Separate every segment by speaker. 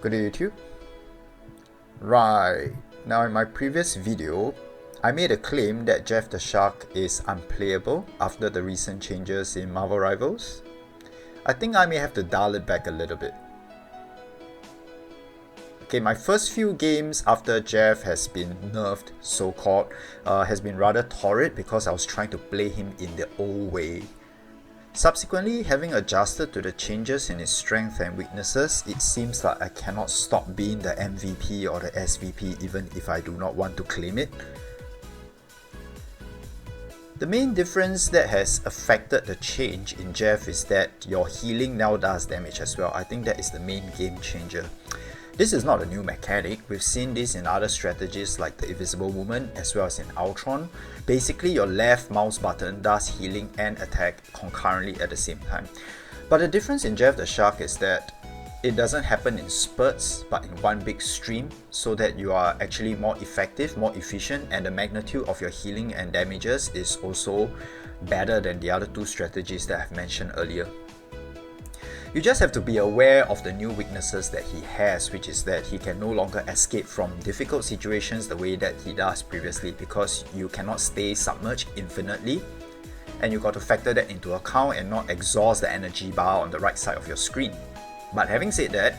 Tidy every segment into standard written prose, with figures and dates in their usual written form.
Speaker 1: Good day, YouTube. Right, now in my previous video, I made a claim that Jeff the Shark is unplayable after the recent changes in Marvel Rivals. I think I may have to dial it back a little bit. Okay, my first few games after Jeff has been nerfed, so-called, has been rather torrid because I was trying to play him in the old way. Subsequently, having adjusted to the changes in his strength and weaknesses, it seems like I cannot stop being the MVP or the SVP even if I do not want to claim it. The main difference that has affected the change in Jeff is that your healing now does damage as well. I think that is the main game changer. This is not a new mechanic. We've seen this in other strategies like the Invisible Woman as well as in Ultron. Basically, your left mouse button does healing and attack concurrently at the same time. But the difference in Jeff the Shark is that it doesn't happen in spurts but in one big stream, so that you are actually more effective, more efficient, and the magnitude of your healing and damages is also better than the other two strategies that I've mentioned earlier. You just have to be aware of the new weaknesses that he has, which is that he can no longer escape from difficult situations the way that he does previously, because you cannot stay submerged infinitely, and you got to factor that into account and not exhaust the energy bar on the right side of your screen. But having said that,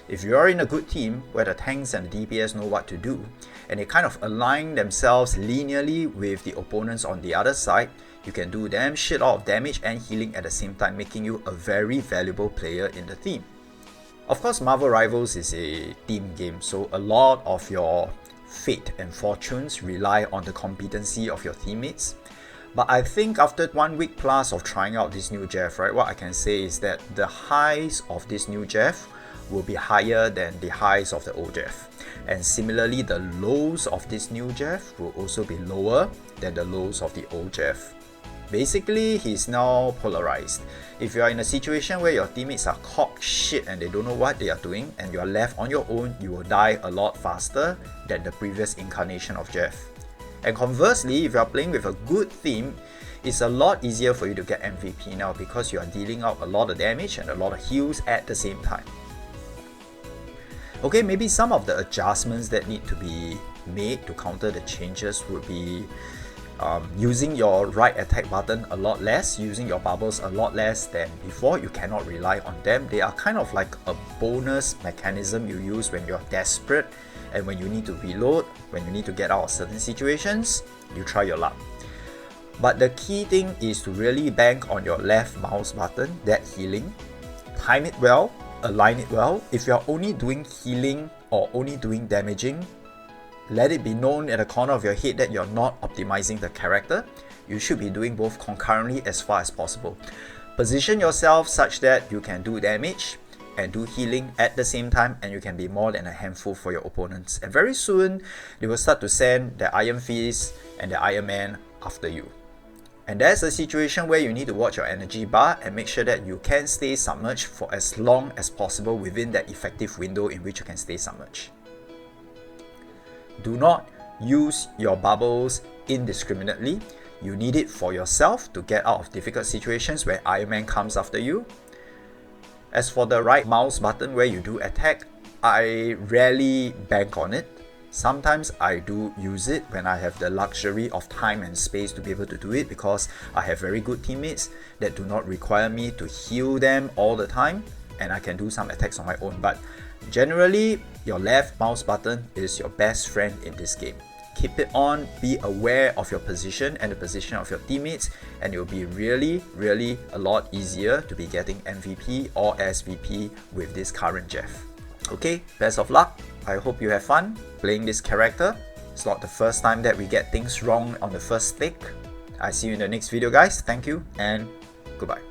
Speaker 1: if you are in a good team where the tanks and the DPS know what to do, and they kind of align themselves linearly with the opponents on the other side, you can do damn shit out of damage and healing at the same time, making you a very valuable player in the team. Of course, Marvel Rivals is a team game, so a lot of your fate and fortunes rely on the competency of your teammates. But I think after 1 week plus of trying out this new Jeff, right, what I can say is that the highs of this new Jeff will be higher than the highs of the old Jeff. And similarly, the lows of this new Jeff will also be lower than the lows of the old Jeff. Basically, he's now polarized. If you are in a situation where your teammates are cock shit and they don't know what they are doing and you are left on your own, you will die a lot faster than the previous incarnation of Jeff. And conversely, if you are playing with a good team, it's a lot easier for you to get MVP now because you are dealing out a lot of damage and a lot of heals at the same time. Okay, maybe some of the adjustments that need to be made to counter the changes would be using your right attack button a lot less, using your bubbles a lot less than before. You cannot rely on them. They are kind of like a bonus mechanism you use when you're desperate and when you need to reload, when you need to get out of certain situations, you try your luck. But the key thing is to really bank on your left mouse button, that healing. Time it well, align it well. If you're only doing healing or only doing damaging, let it be known at the corner of your head that you're not optimizing the character. You should be doing both concurrently as far as possible. Position yourself such that you can do damage and do healing at the same time, and you can be more than a handful for your opponents. And very soon, they will start to send the Iron Fist and the Iron Man after you. And that's a situation where you need to watch your energy bar and make sure that you can stay submerged for as long as possible within that effective window in which you can stay submerged. Do not use your bubbles indiscriminately. You need it for yourself to get out of difficult situations where Iron Man comes after you. As for the right mouse button where you do attack, I rarely bank on it. Sometimes I do use it when I have the luxury of time and space to be able to do it, because I have very good teammates that do not require me to heal them all the time, and I can do some attacks on my own. But generally, your left mouse button is your best friend in this game. Keep it on, be aware of your position and the position of your teammates, and it will be really a lot easier to be getting MVP or SVP with this current Jeff. Okay, best of luck. I hope you have fun playing this character. It's not the first time that we get things wrong on the first take. I see you in the next video, guys. Thank you and goodbye.